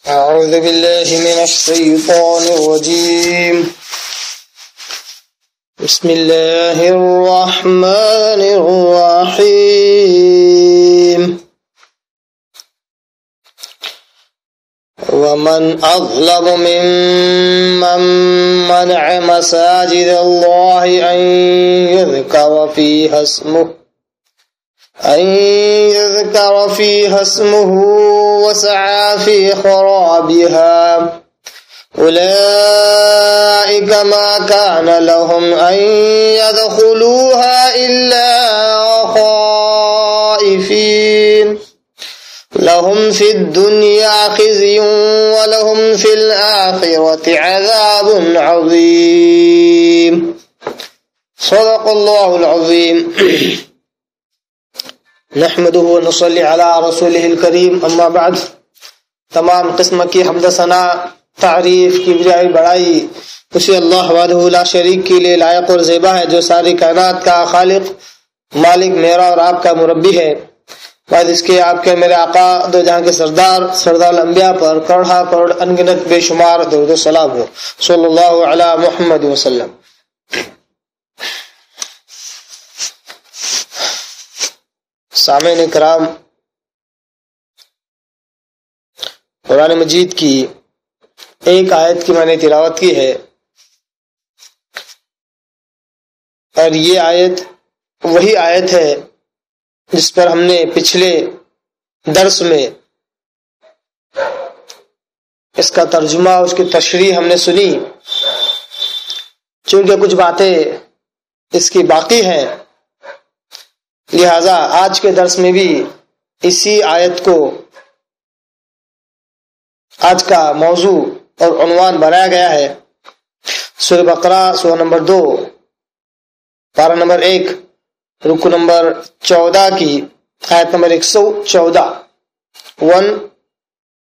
أعوذ بالله من الشيطان الرجيم. بسم الله الرحمن الرحيم. ومن أظلم ممن منع مساجد الله أن يذكر فيها اسمه وسعى في خرابها أولئك ما كان لهم أن يدخلوها إلا خائفين لهم في الدنيا خزي ولهم في الآخرة عذاب عظيم. صدق الله العظيم. نحمده ونصلي على رسوله الكريم. اما بعد، تمام قسم کی حمد ثنا، تعریف کی بڑائی اسی اللہ وحدہ لا شریک کے لیے لائق اور زیبا ہے، جو ساری کائنات کا خالق، مالک، میرا اور آپ کا مربی ہے. بعد اس کے آپ کے میرے آقا دو جہاں کے سردار الانبیاء پر کروڑا کروڑ انگنت بے شمار درود و سلام ہو. صلی اللہ علی محمد وسلم. سامعین کرام، قرآن مجید کی ایک آیت کی میں نے تلاوت کی ہے، اور یہ آیت وہی آیت ہے جس پر ہم نے پچھلے درس میں اس کا ترجمہ، اس کی تشریح ہم نے سنی. چونکہ کچھ باتیں اس کی باقی ہیں، لہذا آج کے درس میں بھی اسی آیت کو آج کا موضوع اور عنوان بنایا گیا ہے. سورہ بقرہ سورہ نمبر 2 پارہ نمبر 1 رکو نمبر 14 کی آیت نمبر 114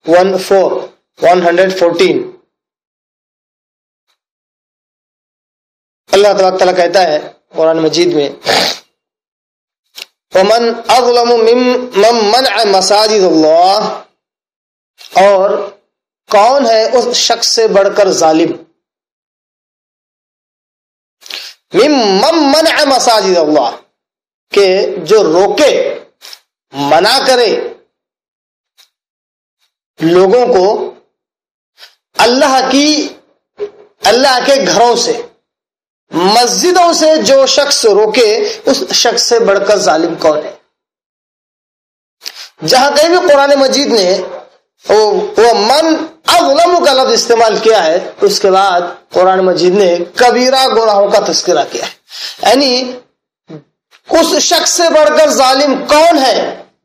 114. اللہ تبارک تعالیٰ کہتا ہے قرآن مجید میں، ومن اظلم ممن منع مساجد اللہ، اور کون ہے اس شخص سے بڑھ کر ظالم، ممن منع مساجد اللہ، کہ جو روکے، منع کرے لوگوں کو اللہ کے گھروں سے، مسجدوں سے جو شخص روکے، اس شخص سے بڑھ کر ظالم کون ہے؟ جہاں کہیں بھی قرآن مجید نے وہ من اظلم کا لفظ استعمال کیا ہے، اس کے بعد قرآن مجید نے کبیرہ گناہوں کا تذکرہ کیا ہے. یعنی اس شخص سے بڑھ کر ظالم کون ہے،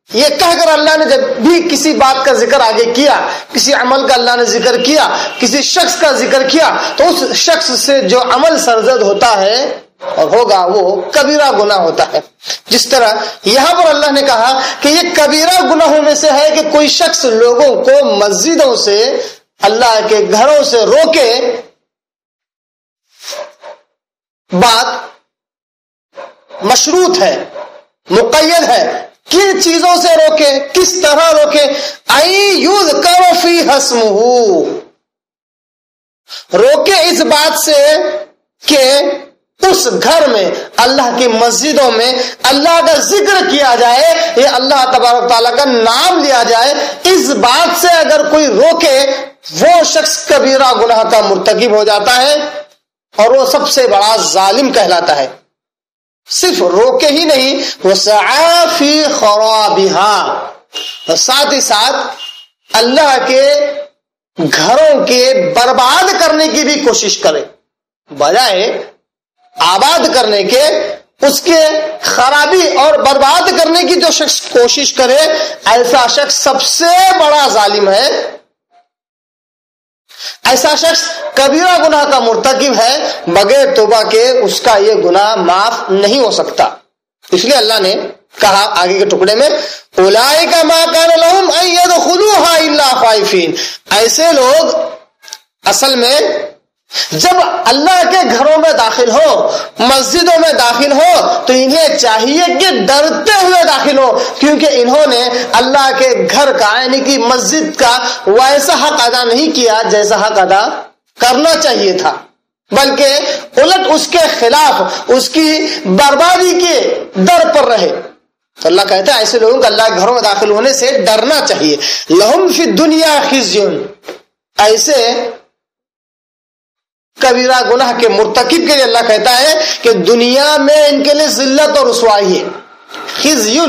یہ کہہ کر اللہ نے جب بھی کسی بات کا ذکر آگے کیا، کسی عمل کا اللہ نے ذکر کیا، کسی شخص کا ذکر کیا، تو اس شخص سے جو عمل سرزد ہوتا ہے اور ہوگا وہ کبیرہ گناہ ہوتا ہے. جس طرح یہاں پر اللہ نے کہا کہ یہ کبیرہ گناہوں میں سے ہے کہ کوئی شخص لوگوں کو مسجدوں سے، اللہ کے گھروں سے روکے. بات مشروط ہے، مقید ہے، کن چیزوں سے روکے، کس طرح روکے؟ یذکر فیہ اسمہ، روکے اس بات سے کہ اس گھر میں، اللہ کی مسجدوں میں اللہ کا ذکر کیا جائے، یہ اللہ تبارک تعالیٰ کا نام لیا جائے. اس بات سے اگر کوئی روکے، وہ شخص کبیرہ گناہ کا مرتکب ہو جاتا ہے اور وہ سب سے بڑا ظالم کہلاتا ہے. صرف روکے ہی نہیں، وسعی فی خرابہا، ساتھ ہی ساتھ اللہ کے گھروں کے برباد کرنے کی بھی کوشش کرے. بجائے آباد کرنے کے، اس کے خرابی اور برباد کرنے کی جو شخص کوشش کرے، ایسا شخص سب سے بڑا ظالم ہے. ایسا شخص کبیرہ گناہ کا مرتکب ہے، بغیر توبہ کے اس کا یہ گناہ معاف نہیں ہو سکتا. اس لیے اللہ نے کہا آگے کے ٹکڑے میں، اولئک ما کان لهم ان يدخلوها الا خائفین، ایسے لوگ اصل میں جب اللہ کے گھروں میں داخل ہو، مسجدوں میں داخل ہو، تو انہیں چاہیے کہ ڈرتے ہوئے داخل ہو، کیونکہ انہوں نے اللہ کے گھر کا یعنی کہ مسجد کا ویسا حق ادا نہیں کیا جیسا حق ادا کرنا چاہیے تھا، بلکہ الٹ اس کے خلاف اس کی بربادی کے در پر رہے۔ تو اللہ کہتا ہے ایسے لوگوں کو اللہ کے گھروں میں داخل ہونے سے ڈرنا چاہیے۔ لہم فی الدنیا خزی، ایسے کبیرہ گناہ کے مرتکب کے لیے اللہ کہتا ہے کہ دنیا میں ان کے لیے ذلت اور رسوائی ہے، خزی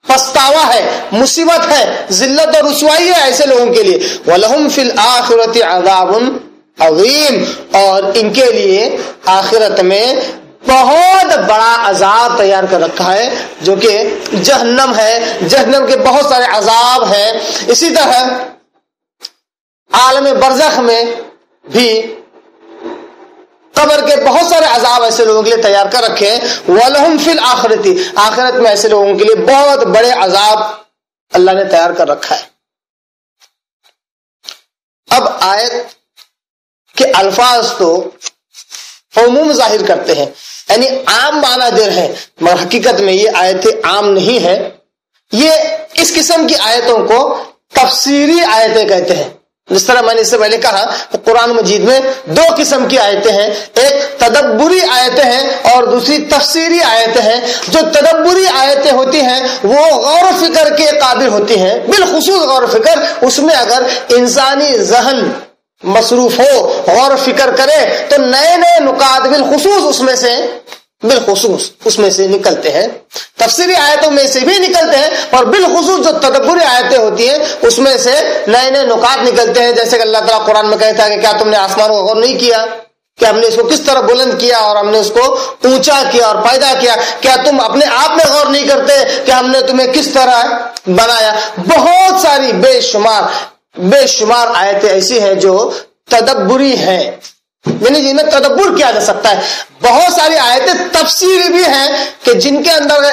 پچھتاوا ہے، مصیبت ہے، ذلت اور رسوائی ہے ایسے لوگوں کے لیے۔ وَلَهُمْ فِي الْآخِرَةِ عَذَابٌ عَظِيمٌ، اور ان کے لیے آخرت میں بہت بڑا عذاب تیار کر رکھا ہے جو کہ جہنم ہے۔ جہنم کے بہت سارے عذاب ہیں۔ اسی طرح عالم برزخ میں بھی قبر کے بہت سارے عذاب ایسے لوگوں کے لیے تیار کر رکھے ہیں۔ وَلَهُمْ فِي الْآخِرَةِ، آخرت میں ایسے لوگوں کے لیے بہت بڑے عذاب اللہ نے تیار کر رکھا ہے۔ اب آیت کے الفاظ تو عموم ظاہر کرتے ہیں، یعنی عام معنی دے رہے ہیں، مگر حقیقت میں یہ آیتیں عام نہیں ہے۔ یہ اس قسم کی آیتوں کو تفسیری آیتیں کہتے ہیں۔ جس طرح میں نے اس سے پہلے کہا قرآن مجید میں دو قسم کی آیتیں ہیں، ایک تدبری آیتیں ہیں اور دوسری تفسیری آیتیں ہیں۔ جو تدبری آیتیں ہوتی ہیں وہ غور و فکر کے قابل ہوتی ہیں، بالخصوص غور و فکر، اس میں اگر انسانی ذہن مصروف ہو، غور و فکر کرے تو نئے نئے نکات بالخصوص اس میں سے نکلتے ہیں۔ تفسیری آیتوں میں سے بھی نکلتے ہیں اور بالخصوص جو تدبری آیتیں ہوتی ہیں اس میں سے نئے نئے نکات نکلتے ہیں۔ جیسے کہ اللہ تعالیٰ قرآن میں کہتا ہے کہ کیا تم نے آسمان کو غور نہیں کیا کہ ہم نے اس کو کس طرح بلند کیا اور ہم نے اس کو اونچا کیا اور پیدا کیا؟ کیا تم اپنے آپ میں غور نہیں کرتے کہ ہم نے تمہیں کس طرح بنایا؟ بہت ساری بے شمار آیتیں ایسی ہیں جو تدبری ہیں، یعنی جن میں تدبر کیا جا سکتا ہے۔ بہت ساری آیتیں تفسیری بھی ہیں کہ جن کے اندر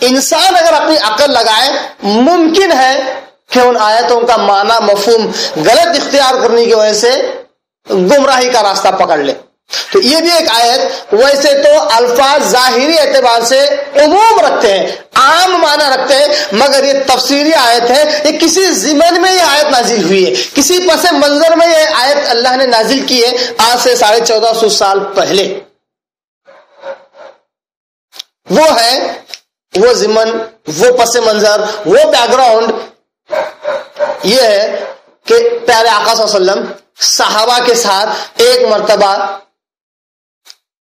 انسان اگر اپنی عقل لگائے ممکن ہے کہ ان آیتوں کا معنی مفہوم غلط اختیار کرنے کی وجہ سے گمراہی کا راستہ پکڑ لے۔ تو یہ بھی ایک آیت ویسے تو الفاظ ظاہری اعتبار سے عموم رکھتے ہیں، عام معنی رکھتے ہیں، مگر یہ تفسیری آیت ہے۔ یہ کسی ضمن میں یہ آیت نازل ہوئی ہے، کسی پس منظر میں یہ آیت اللہ نے نازل کی ہے آج سے 1450 سال پہلے۔ وہ ہے وہ ضمن، وہ پس منظر، وہ بیک گراؤنڈ یہ ہے کہ پیارے آقا صلی اللہ علیہ وسلم صحابہ کے ساتھ ایک مرتبہ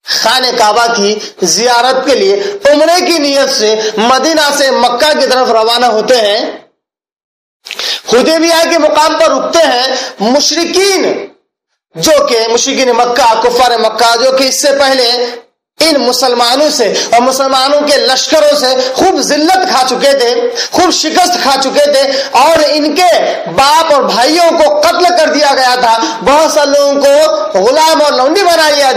خانہ کعبہ کی زیارت کے لیے عمرے کی نیت سے مدینہ سے مکہ کی طرف روانہ ہوتے ہیں۔ حدیبیہ کے مقام پر رکتے ہیں۔ مشرکین مکہ، کفار مکہ جو کہ اس سے پہلے ان مسلمانوں سے اور مسلمانوں کے لشکروں سے خوب ذلت کھا چکے تھے، خوب شکست کھا چکے تھے، اور ان کے باپ اور بھائیوں کو قتل کر دیا گیا تھا۔ بہت سے لوگوں کو غلام اور لونڈی بنایا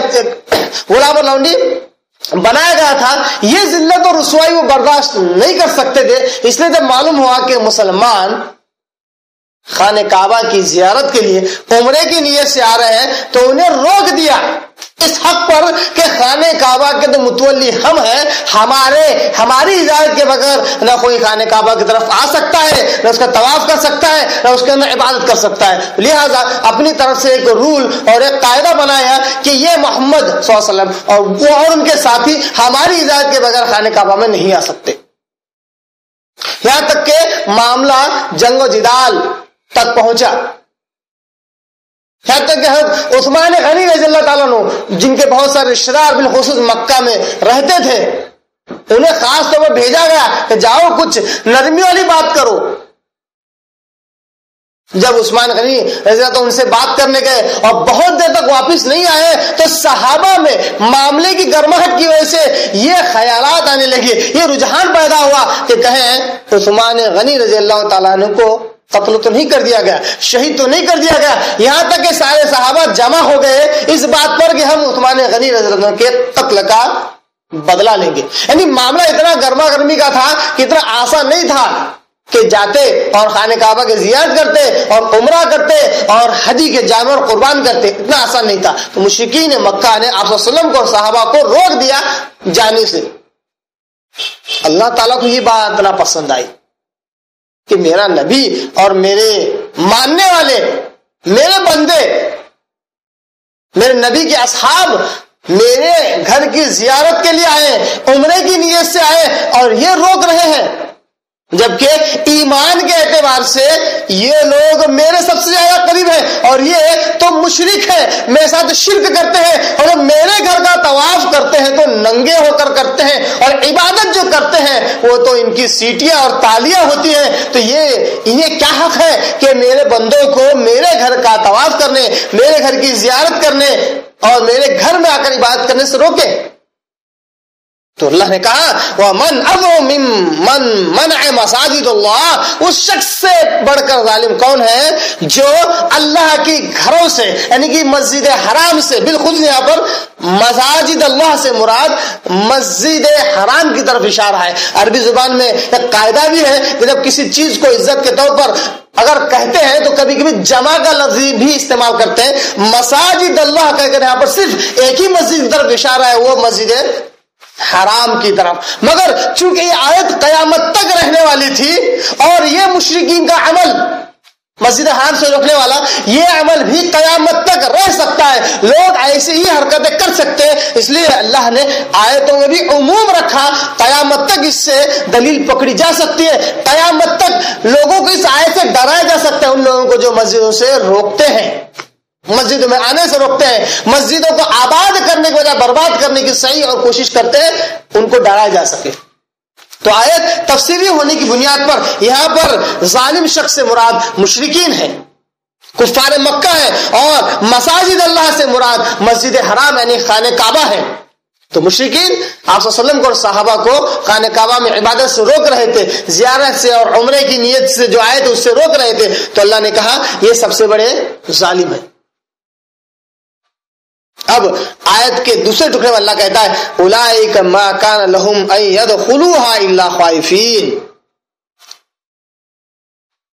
گیا تھا۔ یہ ذلت اور رسوائی وہ برداشت نہیں کر سکتے تھے، اس لیے جب معلوم ہوا کہ مسلمان خانہ کعبہ کی زیارت کے لیے عمرے کی نیت سے آ رہے ہیں تو انہیں روک دیا اس حق پر کہ خانہ کعبہ کے تو متولی ہم ہیں، ہماری اجازت کے بغیر نہ کوئی خانہ کعبہ کی طرف آ سکتا ہے، نہ اس کا طواف کر سکتا ہے، نہ اس کے اندر عبادت کر سکتا ہے۔ لہذا اپنی طرف سے ایک رول اور ایک قاعدہ بنایا کہ یہ محمد صلی اللہ علیہ وسلم اور وہ اور ان کے ساتھی ہماری اجازت کے بغیر خانہ کعبہ میں نہیں آ سکتے۔ یہاں تک کہ معاملہ جنگ و جدال تک پہنچا، یہاں تک کہ حضرت عثمان غنی رضی اللہ تعالیٰ عنہ جن کے بہت سارے رشتہ دار بالخصوص مکہ میں رہتے تھے، انہیں خاص طور پر بھیجا گیا کہ جاؤ کچھ نرمی والی بات کرو۔ جب عثمان غنی رضی اللہ ان سے بات کرنے گئے اور بہت دیر تک واپس نہیں آئے تو صحابہ میں معاملے کی گرماہٹ کی وجہ سے یہ خیالات آنے لگے، یہ رجحان پیدا ہوا کہ کہیں عثمان غنی رضی اللہ تعالیٰ عنہ کو قتل تو نہیں کر دیا گیا، شہید تو نہیں کر دیا گیا۔ یہاں تک کہ سارے صحابہ جمع ہو گئے اس بات پر کہ ہم عثمان غنی رضی اللہ عنہ کے قتل کا بدلہ لیں گے۔ یعنی معاملہ اتنا گرما گرمی کا تھا کہ اتنا آسان نہیں تھا کہ جاتے اور خانہ کعبہ کی زیارت کرتے اور عمرہ کرتے اور حجی کے جانور قربان کرتے، اتنا آسان نہیں تھا. تو مشرکین مکہ نے آپ صلی اللہ علیہ وسلم کو اور صحابہ کو روک دیا جانے سے. اللہ تعالیٰ کو یہ بات اتنا پسند آئی کہ میرا نبی اور میرے ماننے والے، میرے بندے، میرے نبی کے اصحاب میرے گھر کی زیارت کے لیے آئے، عمرے کی نیت سے آئے اور یہ روک رہے ہیں، جبکہ ایمان کے اعتبار سے یہ لوگ میرے سب سے زیادہ قریب ہیں اور یہ تو مشرک ہے، میرے ساتھ شرک کرتے ہیں اور میرے گھر کا طواف کرتے ہیں تو ننگے ہو کر کرتے ہیں اور عبادت جو کرتے ہیں وہ تو ان کی سیٹیاں اور تالیاں ہوتی ہیں. تو انہیں کیا حق ہے کہ میرے بندوں کو میرے گھر کا طواف کرنے، میرے گھر کی زیارت کرنے اور میرے گھر میں آ کر عبادت کرنے سے روکے؟ تو اللہ نے کہا وَمَنْ أَظْلَمُ مِمَّنْ مَنَعَ مَسَاجِدَ اللَّهِ، اس شخص سے بڑھ کر ظالم کون ہے جو اللہ کی گھروں سے یعنی کہ مسجد حرام سے، بالخصوص یہاں پر مساجد اللہ سے مراد مسجد حرام کی طرف اشارہ ہے. عربی زبان میں ایک قاعدہ بھی ہے کہ جب کسی چیز کو عزت کے طور پر اگر کہتے ہیں تو کبھی کبھی جمع کا لفظ بھی استعمال کرتے ہیں. مساجد اللہ کہہ کر یہاں پر صرف ایک ہی مسجد کی طرف اشارہ ہے، وہ مسجد حرام کی طرف. مگر چونکہ یہ آیت قیامت تک رہنے والی تھی اور یہ مشرکین کا عمل مسجد حرام سے روکنے والا، یہ عمل بھی قیامت تک رہ سکتا ہے، لوگ ایسی ہی حرکتیں کر سکتے ہیں، اس لیے اللہ نے آیتوں میں بھی عموم رکھا. قیامت تک اس سے دلیل پکڑی جا سکتی ہے، قیامت تک لوگوں کو اس آیت سے ڈرایا جا سکتا ہے، ان لوگوں کو جو مسجدوں سے روکتے ہیں، مسجدوں میں آنے سے روکتے ہیں، مسجدوں کو آباد کرنے کی بجائے برباد کرنے کی صحیح اور کوشش کرتے ہیں، ان کو ڈرایا جا سکے. تو آیت تفسیری ہونے کی بنیاد پر یہاں پر ظالم شخص سے مراد مشرکین ہیں، کفار مکہ ہے، اور مساجد اللہ سے مراد مسجد حرام یعنی خانہ کعبہ ہے. تو مشرکین آپ صلی اللہ علیہ وسلم کو اور صحابہ کو خانہ کعبہ میں عبادت سے روک رہے تھے، زیارت سے اور عمرے کی نیت سے جو آئے تھے اس سے روک رہے تھے. تو اللہ نے کہا یہ سب سے بڑے ظالم ہیں. اب آیت کے دوسرے ٹکڑے میں اللہ کہتا ہے اولئک ما کان لهم ان يدخلوها الا خائفین.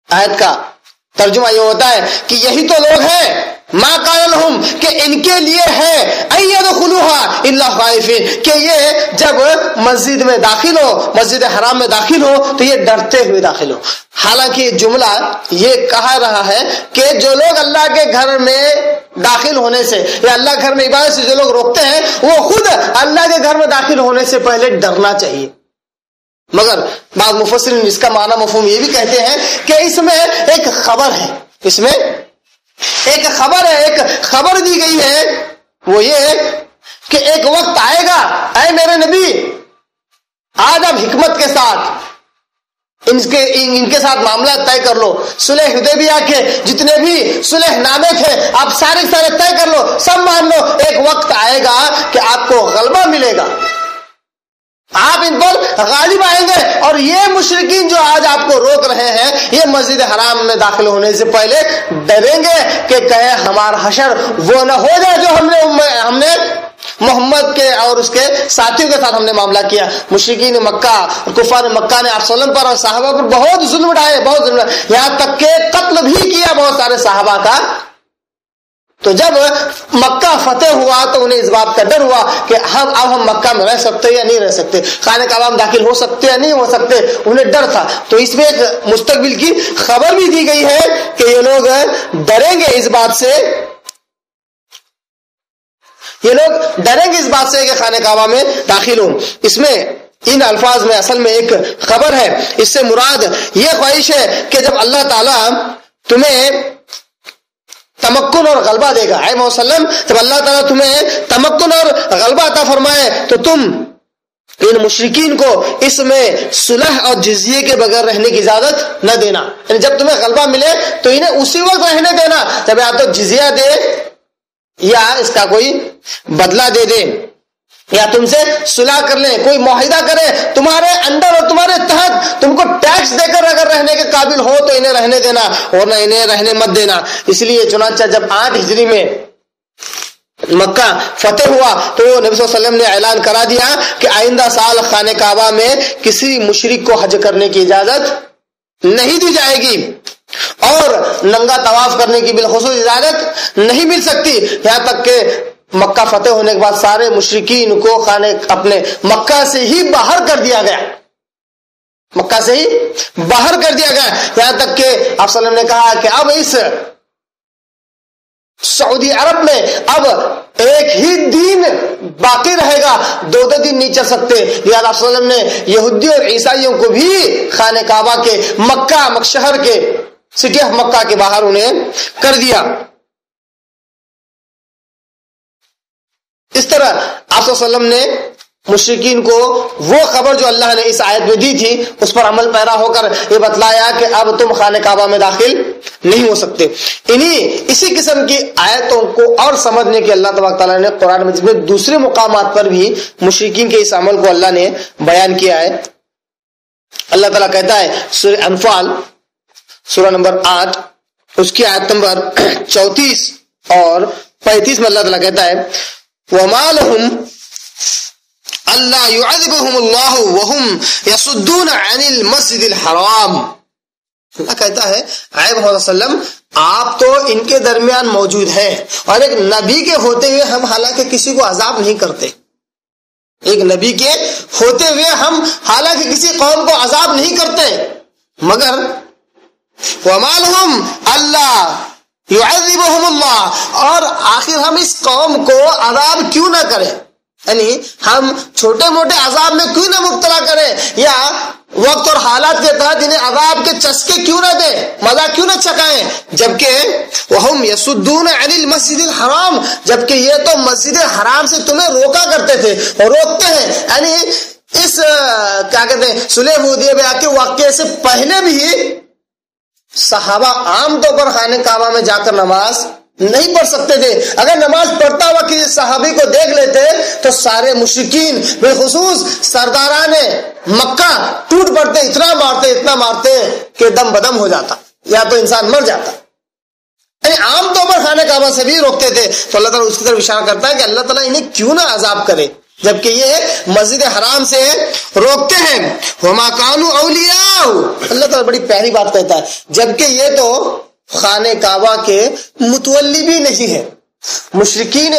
آیت کا ترجمہ یہ ہوتا ہے کہ یہی تو لوگ ہیں ما کان لهم کہ ان کے لیے ہے ان يدخلوها الا خائفین، کہ یہ جب مسجد میں داخل ہو، مسجد حرام میں داخل ہو تو یہ ڈرتے ہوئے داخل ہو. حالانکہ جملہ یہ کہا رہا ہے کہ جو لوگ اللہ کے گھر میں داخل ہونے سے یا اللہ گھر میں عبادت سے جو لوگ روکتے ہیں وہ خود اللہ کے گھر میں داخل ہونے سے پہلے ڈرنا چاہیے. مگر بعض مفسرین اس کا معنی مفہوم یہ بھی کہتے ہیں کہ اس میں ایک خبر ہے، اس میں ایک خبر ہے، ایک خبر دی گئی ہے، وہ یہ کہ ایک وقت آئے گا اے میرے نبی، آج اب حکمت کے ساتھ ان کے ساتھ معاملہ طے کر لو. صلح حدیبیہ کے جتنے بھی صلح نامے تھے آپ سارے طے کر لو، سب مان لو. ایک وقت آئے گا کہ آپ کو غلبہ ملے گا، آپ ان پر غالب آئیں گے، اور یہ مشرکین جو آج آپ کو روک رہے ہیں یہ مسجد حرام میں داخل ہونے سے پہلے ڈریں گے کہ کہیں ہمارا حشر وہ نہ ہو جائے جو ہم نے محمد کے اور اس کے ساتھیوں کے ساتھ ہم نے معاملہ کیا. مشرکین مکہ اور کفار مکہ نے آپ صلی اللہ علیہ وسلم پر اور صحابہ پر بہت ظلم اٹھائے، بہت ظلم، یہاں تک کہ قتل بھی کیا بہت سارے صحابہ کا. تو جب مکہ فتح ہوا تو انہیں اس بات کا ڈر ہوا کہ اب ہم مکہ میں رہ سکتے یا نہیں رہ سکتے، خانہ کعبہ میں داخل ہو سکتے یا نہیں ہو سکتے، انہیں ڈر تھا. تو اس میں ایک مستقبل کی خبر بھی دی گئی ہے کہ یہ لوگ ڈریں گے اس بات سے، یہ لوگ ڈریں گے اس بات سے کہ خانہ کعبہ میں داخل ہوں. اس میں ان الفاظ میں اصل میں ایک خبر ہے، اس سے مراد یہ خواہش ہے کہ جب اللہ تعالیٰ تمہیں تمکن اور غلبہ دے گا، اے محمد صلی اللہ علیہ وسلم، جب اللہ تعالیٰ تمہیں تمکن اور غلبہ عطا فرمائے تو تم ان مشرکین کو اس میں صلح اور جزیے کے بغیر رہنے کی اجازت نہ دینا. یعنی جب تمہیں غلبہ ملے تو انہیں اسی وقت رہنے دینا جب یا تو جزیہ دے یا اس کا کوئی بدلہ دے دے یا تم سے صلح کر لیں، کوئی معاہدہ کرے تمہارے انڈر اور تمہارے تحت، تم کو ٹیکس دے کر اگر رہنے کے قابل ہو تو انہیں رہنے دینا اور نہ انہیں رہنے مت دینا. اس لیے چنانچہ جب 8 ہجری میں مکہ فتح ہوا تو نبی صلی اللہ علیہ وسلم نے اعلان کرا دیا کہ آئندہ سال خانہ کعبہ میں کسی مشرک کو حج کرنے کی اجازت نہیں دی جائے گی اور ننگا طواف کرنے کی بالخصوص اجازت نہیں مل سکتی، یہاں تک کہ مکہ فتح ہونے کے بعد سارے مشرکین کو خانے اپنے مکہ سے ہی باہر کر دیا گیا، مکہ سے ہی باہر کر دیا گیا، یہاں تک کہ آپ صلی اللہ علیہ وسلم نے کہا کہ اب اس سعودی عرب میں اب ایک ہی دین باقی رہے گا، دو دن نہیں چل سکتے، لہٰذا آپ صلی اللہ علیہ وسلم نے یہودی اور عیسائیوں کو بھی خانہ کعبہ کے مکہ شہر کے سٹی آف مکہ کے باہر انہیں کر دیا۔ اس طرح آپ صلی اللہ علیہ وسلم نے مشرکین کو وہ خبر جو اللہ نے اس آیت میں دی تھی اس پر عمل پیرا ہو کر یہ بتلایا کہ اب تم خانہ کعبہ میں داخل نہیں ہو سکتے۔ اسی قسم کی آیتوں کو اور سمجھنے کے اللہ تبارک تعالیٰ نے قرآن مجید میں دوسرے مقامات پر بھی مشرکین کے اس عمل کو اللہ نے بیان کیا ہے۔ اللہ تعالیٰ کہتا ہے سورہ انفال سورہ نمبر 8 اس کی آیت نمبر 34 اور 35 میں اللہ تعالیٰ کہتا ہے وَمَا لَهُمْ اللہ يعذبهم اللہ وهم يصدون عن المسجد الحرام۔ اللہ کہتا ہے اے محمد صلی اللہ علیہ وسلم آپ تو ان کے درمیان موجود ہیں اور ایک نبی کے ہوتے ہوئے ہم حالانکہ کسی کو عذاب نہیں کرتے، ایک نبی کے ہوتے ہوئے ہم حالانکہ کسی قوم کو عذاب نہیں کرتے، مگر وما لهم اللہ يعذبهم اللہ، اور آخر ہم اس قوم کو عذاب کیوں نہ کریں، یعنی ہم چھوٹے موٹے عذاب میں کیوں نہ مبتلا کریں یا وقت اور حالات کے تحت انہیں عذاب کے چسکے کیوں نہ دیں، مزہ کیوں نہ چکائیں، جبکہ وہم یصدون عن المسجد الحرام، جبکہ یہ تو مسجد حرام سے تمہیں روکا کرتے تھے اور روکتے ہیں۔ یعنی اس کیا کہتے ہیں صلح حدیبیہ کے واقعے سے پہلے بھی صحابہ عام طور پر خانہ کعبہ میں جا کر نماز نہیں پڑھ سکتے تھے، اگر نماز پڑھتا ہوا کسی صحابی کو دیکھ لیتے تو سارے مشرکین بالخصوص سرداران مکہ ٹوٹ پڑتے، اتنا مارتے کہ دم بدم ہو جاتا یا تو انسان مر جاتا، یعنی عام طور پر خانہ کعبہ سے بھی روکتے تھے۔ تو اللہ تعالیٰ اس کی طرف اشارہ کرتا ہے کہ اللہ تعالیٰ انہیں کیوں نہ عذاب کرے جبکہ یہ مسجد حرام سے روکتے ہیں۔ وما كانوا اولیاء، اللہ تعالیٰ بڑی پیاری بات کہتا ہے، جبکہ یہ تو خانہ کعبہ کے متولی بھی نہیں ہے۔ مشرکین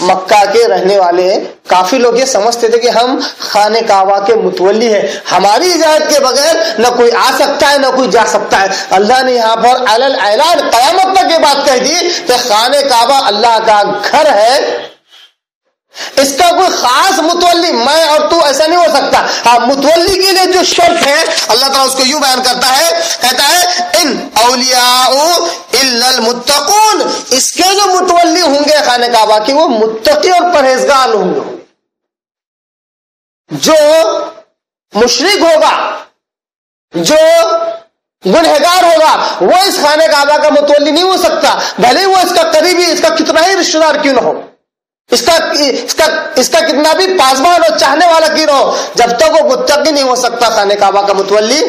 مکہ کے رہنے والے کافی لوگ یہ سمجھتے تھے کہ ہم خانہ کعبہ کے متولی ہیں، ہماری اجازت کے بغیر نہ کوئی آ سکتا ہے نہ کوئی جا سکتا ہے۔ اللہ نے یہاں پر علل اعلان قیامت تک یہ بات کہہ دی کہ خانہ کعبہ اللہ کا گھر ہے، اس کا کوئی خاص متولی میں اور تو ایسا نہیں ہو سکتا۔ ہاں متولی کے لیے جو شرط ہے اللہ تعالیٰ اس کو یوں بیان کرتا ہے، کہتا ہے ان اولیاء الا المتقون، اس کے جو متولی ہوں گے خانہ کعبہ کی وہ متقی اور پرہیزگار ہوں گے۔ جو مشرک ہوگا، جو گنہگار ہوگا، وہ اس خانہ کعبہ کا متولی نہیں ہو سکتا، بھلے وہ اس کا قریبی، اس کا کتنا ہی رشتہ دار کیوں نہ ہو، اس کا کتنا بھی پاسبان اور چاہنے والا کیوں نہ ہو، جب تک وہ متقی نہیں ہو سکتا خانہ کعبہ کا متولی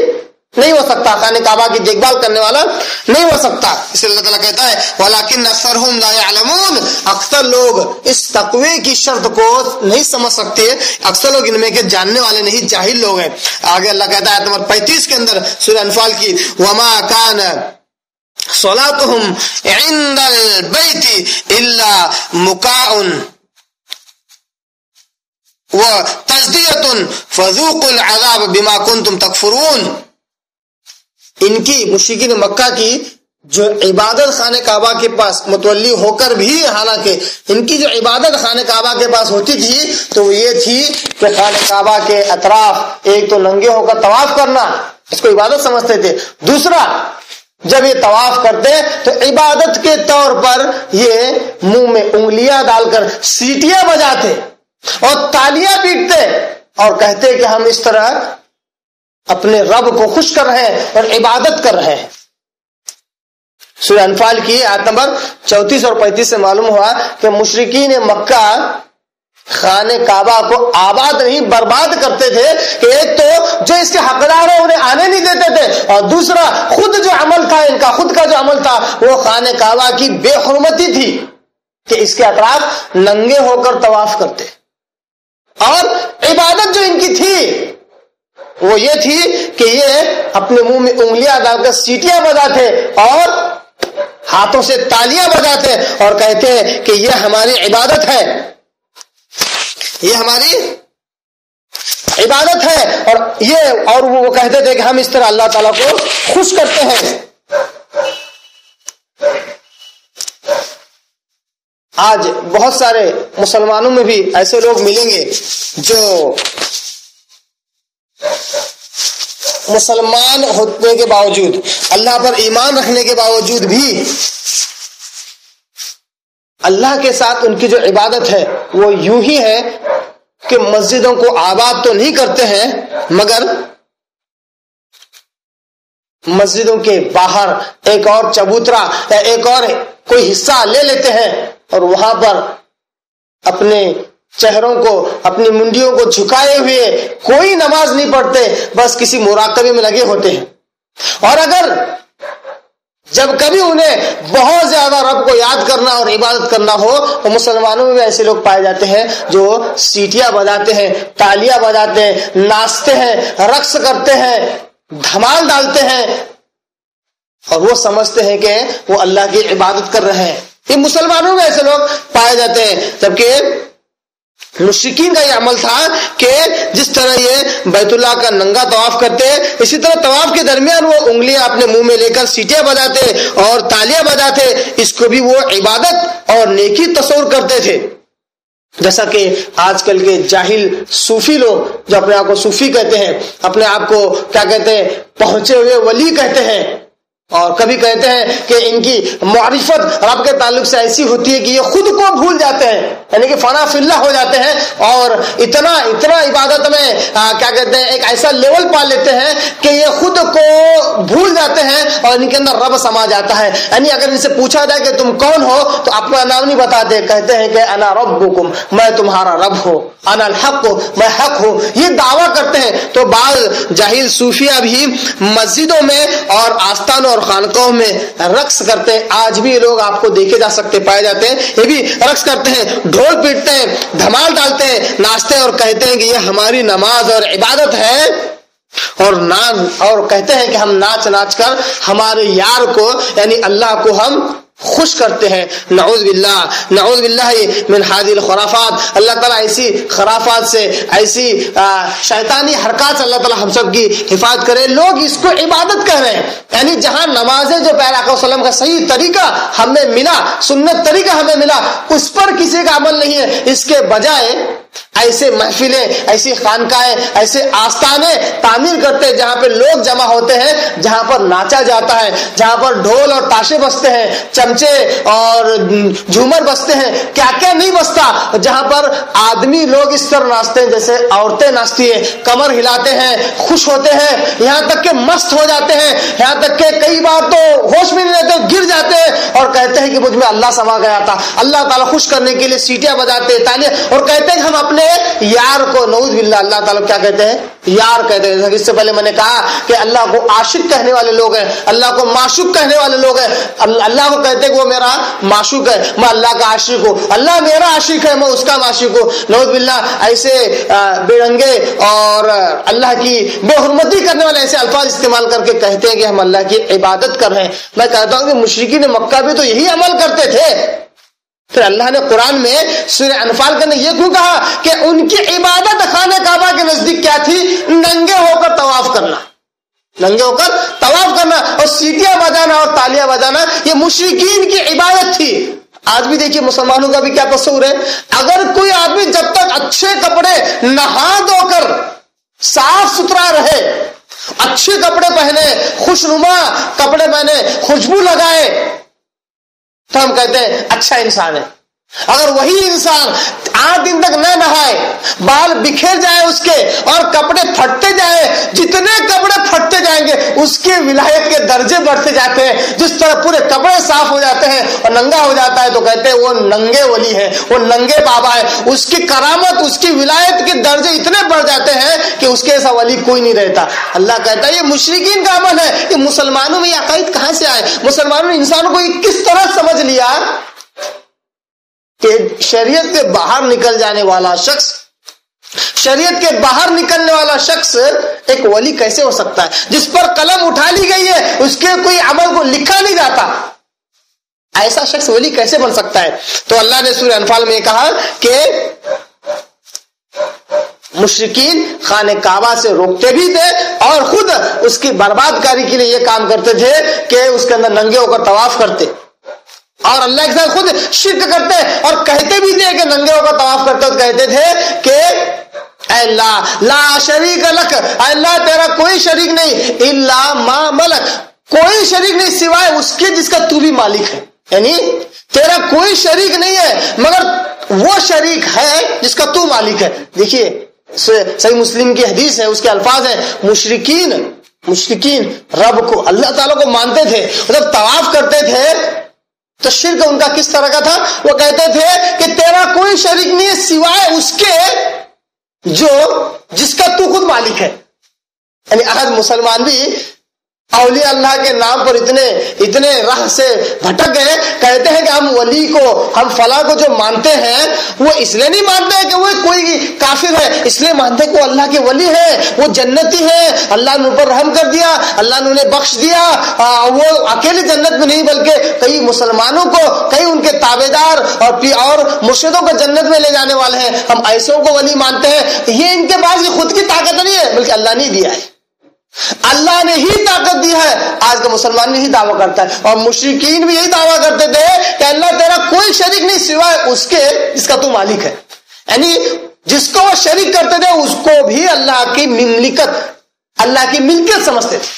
نہیں ہو سکتا، خانہ کعبہ کی دیکھ بھال کرنے والا نہیں ہو سکتا۔ اس لیے اللہ تعالیٰ کہتا ہے وَلَكِنَّ أَكْثَرَهُمْ لَا يَعْلَمُونَ، اکثر لوگ اس تقوی کی شرط کو نہیں سمجھ سکتے، اکثر لوگ ان میں کے جاننے والے نہیں، جاہل لوگ ہیں۔ آگے اللہ کہتا ہے نمبر 35 کے اندر سورہ انفال کی وَمَا كَانَ صلاتهم عند البيت الا مكاء وتصدية فذوقوا العذاب بما كنتم تكفرون۔ ان کی مشرکین مکہ کی جو عبادت خانہ کعبہ کے پاس متولی ہو کر بھی، حالانکہ ان کی جو عبادت خانہ کعبہ کے پاس ہوتی تھی تو وہ یہ تھی کہ خانہ کعبہ کے اطراف ایک تو ننگے ہو کر طواف کرنا، اس کو عبادت سمجھتے تھے، دوسرا جب یہ طواف کرتے تو عبادت کے طور پر یہ منہ میں انگلیاں ڈال کر سیٹیاں بجاتے اور تالیاں پیٹتے اور کہتے کہ ہم اس طرح اپنے رب کو خوش کر رہے ہیں اور عبادت کر رہے ہیں۔ سورہ انفال کی آیت نمبر 34 اور 35 سے معلوم ہوا کہ مشرکین مکہ خانہ کعبہ کو آباد نہیں برباد کرتے تھے کہ ایک تو جو اس کے حقدار ہیں انہیں آنے نہیں دیتے تھے، اور دوسرا خود جو عمل تھا ان کا خود کا جو عمل تھا وہ خانہ کعبہ کی بے حرمتی تھی کہ اس کے اطراف ننگے ہو کر طواف کرتے، اور عبادت جو ان کی تھی وہ یہ تھی کہ یہ اپنے منہ میں انگلیاں ڈال کر سیٹیاں بجاتے اور ہاتھوں سے تالیاں بجاتے اور کہتے کہ یہ ہماری عبادت ہے، یہ ہماری عبادت ہے، اور وہ کہتے تھے کہ ہم اس طرح اللہ تعالیٰ کو خوش کرتے ہیں۔ آج بہت سارے مسلمانوں میں بھی ایسے لوگ ملیں گے جو مسلمان ہونے کے باوجود، اللہ پر ایمان رکھنے کے باوجود بھی اللہ کے ساتھ ان کی جو عبادت ہے وہ یوں ہی ہے کہ مسجدوں کو آباد تو نہیں کرتے ہیں، مگر مسجدوں کے باہر ایک اور چبوترا یا ایک اور کوئی حصہ لے لیتے ہیں اور وہاں پر اپنے چہروں کو، اپنی منڈیوں کو جھکائے ہوئے کوئی نماز نہیں پڑھتے، بس کسی مراقبے میں لگے ہوتے ہیں۔ اور اگر جب کبھی انہیں بہت زیادہ رب کو یاد کرنا اور عبادت کرنا ہو تو مسلمانوں میں بھی ایسے لوگ پائے جاتے ہیں جو سیٹیاں بجاتے ہیں، تالیاں بجاتے ہیں، ناچتے ہیں، رقص کرتے ہیں، دھمال ڈالتے ہیں اور وہ سمجھتے ہیں کہ وہ اللہ کی عبادت کر رہے ہیں۔ یہ مسلمانوں میں ایسے لوگ پائے جاتے ہیں، جبکہ مشرکین کا یہ عمل تھا کہ جس طرح یہ بیت اللہ کا ننگا طواف کرتے اسی طرح طواف کے درمیان وہ انگلیاں اپنے منہ میں لے کر سیٹیاں بجاتے اور تالیاں بجاتے، اس کو بھی وہ عبادت اور نیکی تصور کرتے تھے۔ جیسا کہ آج کل کے جاہل صوفی لوگ جو اپنے آپ کو صوفی کہتے ہیں، اپنے آپ کو کیا کہتے ہیں، پہنچے ہوئے ولی کہتے ہیں، اور کبھی کہتے ہیں کہ ان کی معرفت رب کے تعلق سے ایسی ہوتی ہے کہ یہ خود کو بھول جاتے ہیں، یعنی کہ فنا فی اللہ ہو جاتے ہیں اور اتنا عبادت میں کیا کہتے ہیں ایک ایسا لیول پا لیتے ہیں کہ یہ خود کو بھول جاتے ہیں اور ان کے اندر رب سما جاتا ہے۔ یعنی اگر ان سے پوچھا جائے کہ تم کون ہو تو اپنا نام نہیں بتاتے، کہتے ہیں کہ انا ربکم، میں تمہارا رب ہوں، انا الحق، میں حق ہوں، یہ دعویٰ کرتے ہیں۔ تو بعض جاہل صوفیہ بھی مسجدوں میں اور آستانوں اور خانقاہوں میں رقص کرتے ہیں۔ آج بھی یہ لوگ آپ کو دیکھے جا سکتے پائے جاتے ہیں، یہ بھی رقص کرتے ہیں، ڈھول پیٹتے ہیں، دھمال ڈالتے ہیں، ناچتے ہیں اور کہتے ہیں کہ یہ ہماری نماز اور عبادت ہے، اور کہتے ہیں کہ ہم ناچ ناچ کر ہمارے یار کو یعنی اللہ کو ہم خوش کرتے ہیں۔ نعوذ باللہ من ہذه الخرافات۔ اللہ تعالیٰ ایسی خرافات سے، ایسی شیطانی حرکات سے اللہ تعالیٰ ہم سب کی حفاظت کرے۔ لوگ اس کو عبادت کہہ رہے ہیں، یعنی جہاں نمازیں جو پیارے آقا صلی اللہ علیہ وسلم کا صحیح طریقہ ہمیں ملا، سنت طریقہ ہمیں ملا، اس پر کسی کا عمل نہیں ہے۔ اس کے بجائے ایسے محفلیں، ایسی خانقاہیں، ایسے آستانے تعمیر کرتے ہیں جہاں پہ لوگ جمع ہوتے ہیں، جہاں پر ناچا جاتا ہے، جہاں پر ڈھول اور تاشے بجتے ہیں، چمچے اور جھومر بجتے ہیں، کیا کیا نہیں بجتا، جہاں پر آدمی لوگ اس طرح ناچتے ہیں جیسے عورتیں ناچتی ہیں، کمر ہلاتے ہیں، خوش ہوتے ہیں، یہاں تک کہ مست ہو جاتے ہیں، یہاں تک کہ کئی بار تو ہوش میں نہیں رہتے، گر جاتے ہیں اور کہتے ہیں کہ مجھ میں اللہ سما گیا تھا۔ اللہ تعالیٰ خوش کرنے کے لیے سیٹیاں بجاتے ہیں، تالیاں، اور کہتے ہیں کہ ہم اپنے یار کو، نعوذ باللہ، اللہ تعالیٰ کیا کہتے ہیں، یار کہتے ہیں۔ اس سے پہلے میں نے کہا کہ اللہ کو عاشق کہنے والے لوگ ہیں، اللہ کو معشوق کہنے والے لوگ ہیں، اللہ کو کہتے ہیں کہ وہ میرا معشوق ہے، میں اللہ کا عاشق ہوں، اللہ میرا عاشق ہے، میں اس کا معشوق ہوں۔ نعوذ باللہ، ایسے بے رنگے اور اللہ کی بے حرمتی کرنے والے ایسے الفاظ استعمال کر کے کہتے ہیں کہ ہم اللہ کی عبادت کر رہے ہیں۔ میں کہتا ہوں کہ مشرکین مکہ بھی تو یہی عمل کرتے تھے۔ پھر اللہ نے قرآن میں سورہ انفال کے یہ کیوں کہا کہ ان کی عبادت خانہ کعبہ کے نزدیک کیا تھی؟ ننگے ہو کر طواف کرنا، ننگے ہو کر طواف کرنا اور سیٹیاں بجانا اور تالیاں بجانا، یہ مشرکین کی عبادت تھی۔ آج بھی دیکھیے مسلمانوں کا بھی کیا تصور ہے، اگر کوئی آدمی جب تک اچھے کپڑے نہا دھو کر صاف ستھرا رہے، اچھے کپڑے پہنے، خوشنما کپڑے پہنے، خوشبو لگائے، تو ہم کہتے ہیں اچھا انسان ہے۔ اگر وہی انسان 8 دن تک نہ نہائے، بال بکھر جائے اس کے اور کپڑے پھٹتے جائیں، جتنے کپڑے پھٹتے جائیں گے اس کے ولایت کے درجے بڑھتے جاتے ہیں۔ جس طرح پورے کپڑے صاف ہو جاتے ہیں اور ننگا ہو جاتا ہے تو کہتے ہیں وہ ننگے ولی ہے، وہ ننگے بابا ہے، اس کی کرامت، اس کی ولایت کے درجے اتنے بڑھ جاتے ہیں کہ اس کے ایسا ولی کوئی نہیں رہتا۔ اللہ کہتا ہے یہ مشرکین کا عمل ہے۔ یہ مسلمانوں میں یہ عقائد کہاں سے آئے؟ مسلمانوں نے انسانوں کو یہ کس طرح سمجھ لیا کہ شریعت کے باہر نکل جانے والا شخص، شریعت کے باہر نکلنے والا شخص ایک ولی کیسے ہو سکتا ہے؟ جس پر قلم اٹھا لی گئی ہے، اس کے کوئی عمل کو لکھا نہیں جاتا، ایسا شخص ولی کیسے بن سکتا ہے؟ تو اللہ نے سورہ انفال میں یہ کہا کہ مشرکین خانہ کعبہ سے روکتے بھی تھے اور خود اس کی برباد کاری کے لیے یہ کام کرتے تھے کہ اس کے اندر ننگے ہو کر طواف کرتے اور اللہ کے ساتھ خود شرک کرتے اور کہتے بھی تھے کہ ننگے ہو کر طواف کرتے اور کہتے تھے کہ اے اللہ لا شریک لک، اے اللہ تیرا کوئی شریک نہیں، الا ما ملک، کوئی شریک نہیں سوائے اس کے جس کا تو بھی مالک ہے، یعنی تیرا کوئی شریک نہیں ہے مگر وہ شریک ہے جس کا تو مالک ہے۔ دیکھیے صحیح مسلم کی حدیث ہے، اس کے الفاظ ہیں مشرکین رب کو اللہ تعالیٰ کو مانتے تھے، جب طواف کرتے تھے تو شرک ان کا کس طرح کا تھا؟ وہ کہتے تھے کہ تیرا کوئی شریک نہیں ہے سوائے اس کے جس کا تو خود مالک ہے۔ یعنی آج مسلمان بھی اولیاء اللہ کے نام پر اتنے راہ سے بھٹک گئے، کہتے ہیں کہ ہم ولی کو، ہم فلاں کو جو مانتے ہیں وہ اس لیے نہیں مانتے ہیں کہ وہ کوئی کافر ہے، اس لیے مانتے کہ وہ اللہ کے ولی ہے، وہ جنتی ہے، اللہ نے ان پر رحم کر دیا، اللہ نے انہیں بخش دیا، وہ اکیلے جنت میں نہیں بلکہ کئی مسلمانوں کو، کئی ان کے تابع دار اور مرشدوں کو جنت میں لے جانے والے ہیں، ہم ایسوں کو ولی مانتے ہیں۔ یہ ان کے پاس خود کی طاقت نہیں ہے بلکہ اللہ نے دیا ہے، اللہ نے ہی طاقت دی ہے۔ آج کا مسلمان بھی یہی دعویٰ کرتا ہے اور مشرکین بھی یہی دعویٰ کرتے تھے کہ اللہ تیرا کوئی شریک نہیں سوائے اس کے جس کا تو مالک ہے، یعنی جس کو وہ شریک کرتے تھے اس کو بھی اللہ کی ملکیت سمجھتے تھے۔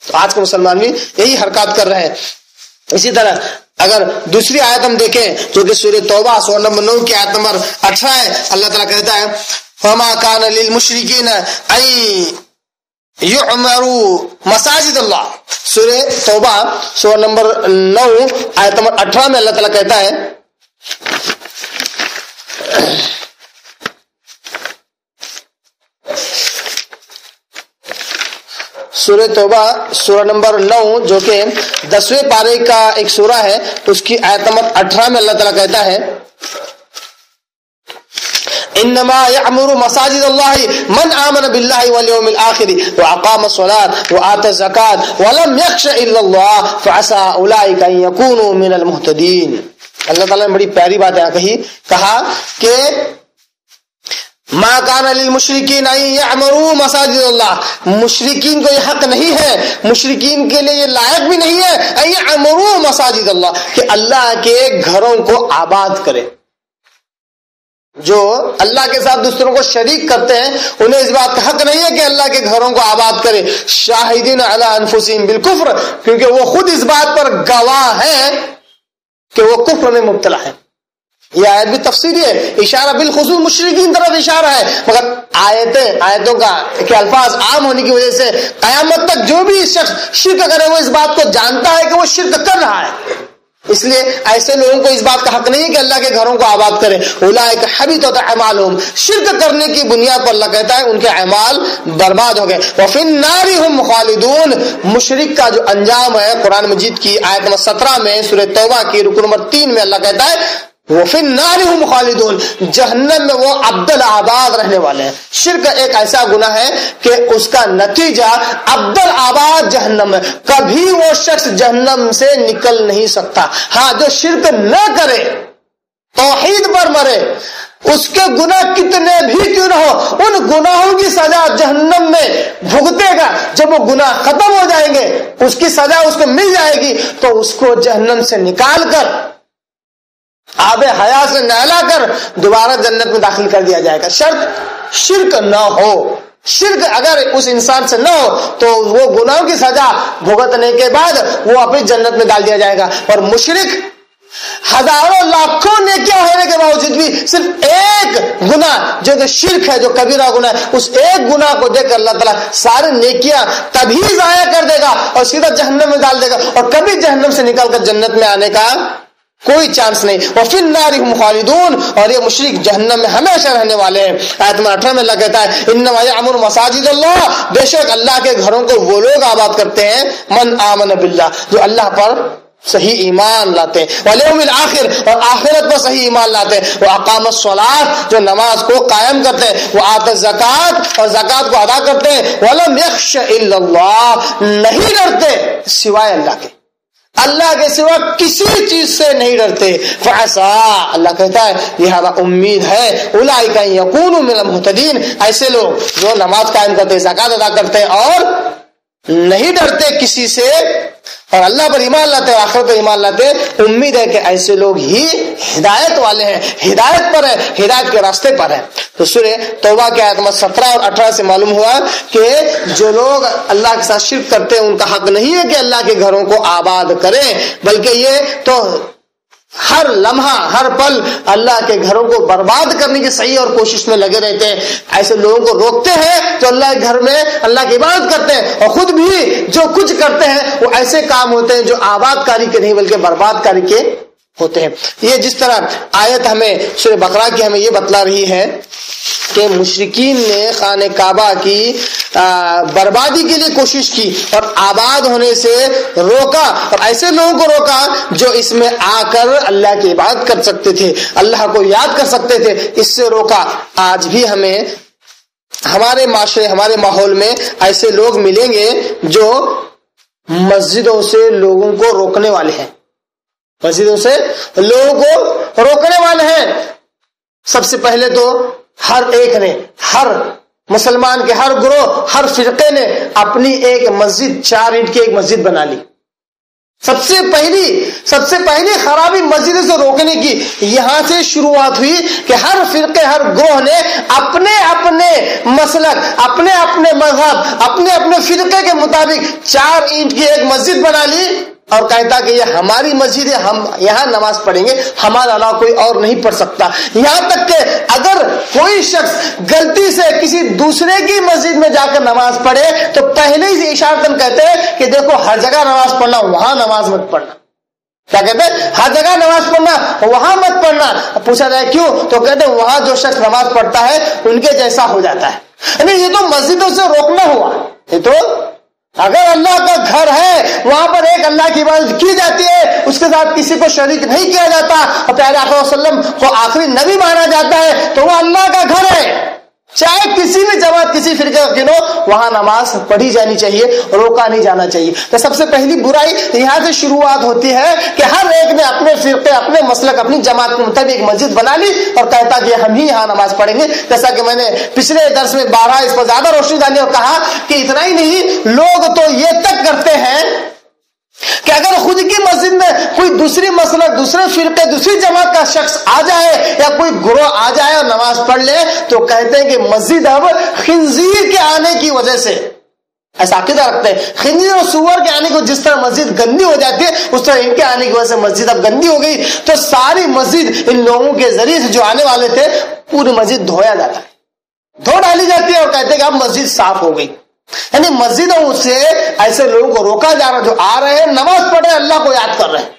تو آج کے مسلمان بھی یہی حرکات کر رہے ہیں۔ اسی طرح اگر دوسری آیت ہم دیکھیں جو کہ سورہ توبہ سورہ نمبر 9 کی آیت نمبر 18 ہے، اللہ تعالیٰ کہتا ہے فَمَا كَانَ لِلْمُشْرِكِينَ أَن يُعْمَرُوا مَسَاجِدَ اللَّهِ، سورہ توبہ سورہ نمبر 9 آیت نمبر 18 میں اللہ تعالیٰ کہتا ہے سورہ توبہ سورہ نمبر 9 جو کہ 10ویں پارے کا ایک سورہ ہے، اس کی آیت نمبر 18 میں اللہ تعالیٰ کہتا ہے انما يعمر مساجد الله من آمن بالله واليوم الاخر واقام الصلاة وآتى الزكاة ولم يخش الا الله فعسى اولئك ان يكونوا من المهتدين۔ اللہ تعالیٰ نے بڑی پیاری بات کہا کہ ما کان للمشرکین ان یعمروا مساجد اللہ، مشرکین کو یہ حق نہیں ہے، مشرکین کے لیے یہ لائق بھی نہیں ہے ان یعمروا مساجد اللہ کہ اللہ کے گھروں کو آباد کرے۔ جو اللہ کے ساتھ دوسروں کو شریک کرتے ہیں انہیں اس بات کا حق نہیں ہے کہ اللہ کے گھروں کو آباد کرے، شاہدین علی انفسہم بالکفر، کیونکہ وہ خود اس بات پر گواہ ہیں کہ وہ کفر میں مبتلا ہے۔ یہ آیت بھی تفسیری ہے، اشارہ بالخصوص مشرکین طرف اشارہ ہے، مگر آیتوں کا کہ الفاظ عام ہونے کی وجہ سے قیامت تک جو بھی شخص شرک کرے وہ اس بات کو جانتا ہے کہ وہ شرک کر رہا ہے، اس لیے ایسے لوگوں کو اس بات کا حق نہیں ہے کہ اللہ کے گھروں کو آباد کرے۔ اولئک حبطت اعمالهم، شرک کرنے کی بنیاد پر اللہ کہتا ہے ان کے اعمال برباد ہو گئے۔ وفی النار هم خالدون، مشرک کا جو انجام ہے قرآن مجید کی آیت نمبر 17 میں سورہ توبہ کی رکو نمبر 3 میں اللہ کہتا ہے وفی النار هم خالدون، جہنم میں وہ ابدالآباد رہنے والے ہیں۔ شرک ایک ایسا گناہ ہے کہ اس کا نتیجہ ابدالآباد جہنم ہے، کبھی وہ شخص جہنم سے نکل نہیں سکتا۔ ہاں جو شرک نہ کرے، توحید پر مرے، اس کے گناہ کتنے بھی کیوں نہ ہو، ان گناہوں کی سزا جہنم میں بھگتے گا۔ جب وہ گناہ ختم ہو جائیں گے، اس کی سزا اس کو مل جائے گی، تو اس کو جہنم سے نکال کر آب حیات سے نہلا کر دوبارہ جنت میں داخل کر دیا جائے گا، شرط شرک نہ ہو۔ شرک اگر اس انسان سے نہ ہو تو وہ گناہوں کی سزا بھگتنے کے بعد وہ اپنی جنت میں ڈال دیا جائے گا۔ اور مشرک ہزاروں لاکھوں نیکیاں ہونے کے باوجود بھی صرف ایک گناہ جو کہ شرک ہے، جو کبیرہ گناہ ہے، اس ایک گناہ کو دیکھ کر اللہ تعالیٰ سارے نیکیاں تبھی ضائع کر دے گا اور سیدھا جہنم میں ڈال دے گا، اور کبھی جہنم سے نکل کر جنت میں آنے کا کوئی چانس نہیں۔ وفی النار هم خالدون، اور یہ مشرک جہنم میں ہمیشہ رہنے والے ہیں۔ آیت نمبر 18 میں اللہ کہتا ہے انما یعمر مساجد اللہ، بے شک اللہ کے گھروں کو وہ لوگ آباد کرتے ہیں من آمن باللہ، جو اللہ پر صحیح ایمان لاتے ہیں، والیوم الآخر اور آخرت پر صحیح ایمان لاتے ہیں، وہ اقام الصلاۃ جو نماز کو قائم کرتے ہیں، وہ آتے زکات اور زکات کو ادا کرتے ہیں، ولم یخش الا اللہ نہیں ڈرتے سوائے اللہ کے، اللہ کے سوا کسی چیز سے نہیں ڈرتے، فعسا اللہ کہتا ہے لہذا امید ہے اولئک ان یکونوا من المہتدین ایسے لوگ جو نماز قائم کرتے ہیں، زکات ادا کرتے ہیں اور نہیں ڈرتے کسی سے اور اللہ پر ایمان لاتے ہیں، آخرت پر ایمان لاتے ہیں، امید ہے کہ ایسے لوگ ہی ہدایت والے ہیں، ہدایت پر ہیں، ہدایت کے راستے پر ہیں۔ تو سورہ توبہ کے آیت نمبر 17 اور 18 سے معلوم ہوا کہ جو لوگ اللہ کے ساتھ شرک کرتے ہیں ان کا حق نہیں ہے کہ اللہ کے گھروں کو آباد کریں، بلکہ یہ تو ہر لمحہ ہر پل اللہ کے گھروں کو برباد کرنے کی صحیح اور کوشش میں لگے رہتے ہیں۔ ایسے لوگوں کو روکتے ہیں جو اللہ کے گھر میں اللہ کی عبادت کرتے ہیں، اور خود بھی جو کچھ کرتے ہیں وہ ایسے کام ہوتے ہیں جو آباد کاری کے نہیں بلکہ برباد کاری کے ہوتے ہیں۔ یہ جس طرح آیت ہمیں سورہ بقرہ کی ہمیں یہ بتلا رہی ہے کہ مشرکین نے خانہ کعبہ کی بربادی کے لیے کوشش کی اور آباد ہونے سے روکا، اور ایسے لوگوں کو روکا جو اس میں آ کر اللہ کی عبادت کر سکتے تھے، اللہ کو یاد کر سکتے تھے، اس سے روکا۔ آج بھی ہمیں ہمارے معاشرے ہمارے ماحول میں ایسے لوگ ملیں گے جو مسجدوں سے لوگوں کو روکنے والے ہیں، مسجدوں سے لوگوں کو روکنے والے ہیں۔ سب سے پہلے تو ہر ایک نے، ہر مسلمان کے ہر گروہ ہر فرقے نے اپنی ایک مسجد 4 اینٹ کی ایک مسجد بنا لی۔ سب سے پہلی خرابی مسجدوں سے روکنے کی یہاں سے شروعات ہوئی کہ ہر فرقے ہر گروہ نے اپنے اپنے مسلک، اپنے اپنے مذہب، اپنے اپنے فرقے کے مطابق 4 اینٹ کی ایک مسجد بنا لی اور کہتا کہ یہ ہماری مسجد ہے، ہم یہاں نماز پڑھیں گے، ہمارا علاوہ کوئی اور نہیں پڑھ سکتا۔ یہاں تک کہ اگر کوئی شخص غلطی سے کسی دوسرے کی مسجد میں جا کر نماز پڑھے تو پہلے ہی اشارتاً کہتے ہیں کہ دیکھو ہر جگہ نماز پڑھنا، وہاں نماز مت پڑھنا۔ کیا کہتے ہیں؟ ہر جگہ نماز پڑھنا، وہاں مت پڑھنا۔ پوچھا جائے کیوں تو کہتے ہیں وہاں جو شخص نماز پڑھتا ہے ان کے جیسا ہو جاتا ہے۔ یعنی یہ تو مسجدوں سے روکنا ہوا۔ یہ تو اگر اللہ کا گھر ہے وہاں پر ایک اللہ کی عبادت کی جاتی ہے، اس کے ساتھ کسی کو شریک نہیں کیا جاتا، اور پیارے آقا صلی اللہ علیہ وسلم کو آخری نبی مانا جاتا ہے، تو وہ اللہ کا گھر ہے۔ چاہے کسی بھی جماعت کسی فرقے کا کیوں ہو، وہاں نماز پڑھی جانی چاہیے، روکا نہیں جانا چاہیے۔ تو سب سے پہلی برائی یہاں سے شروعات ہوتی ہے کہ ہر ایک نے اپنے فرقے، اپنے مسلک، اپنی جماعت کے مطابق ایک مسجد بنا لی اور کہتا کہ ہم ہی یہاں نماز پڑھیں گے۔ جیسا کہ میں نے پچھلے درس میں 12 اس پر زیادہ روشنی ڈالی اور کہا کہ اتنا ہی نہیں، لوگ تو یہ تک کرتے ہیں کہ اگر خود کی مسجد میں کوئی دوسری مسلک، دوسرے فرقے، دوسری جماعت کا شخص آ جائے یا کوئی گروہ آ جائے اور نماز پڑھ لے تو کہتے ہیں کہ مسجد اب خنزیر کے آنے کی وجہ سے، ایسا عقیدہ رکھتے ہیں، خنزیر اور سور کے آنے کو جس طرح مسجد گندی ہو جاتی ہے اس طرح ان کے آنے کی وجہ سے مسجد اب گندی ہو گئی، تو ساری مسجد ان لوگوں کے ذریعے سے جو آنے والے تھے پوری مسجد دھویا جاتا ہے، دھو ڈالی جاتی ہے اور کہتے ہیں کہ اب مسجد صاف ہو گئی۔ یعنی مسجدوں سے ایسے لوگوں کو روکا جا رہا جو آ رہے ہیں نماز پڑھ رہے ہیں، اللہ کو یاد کر رہے ہیں،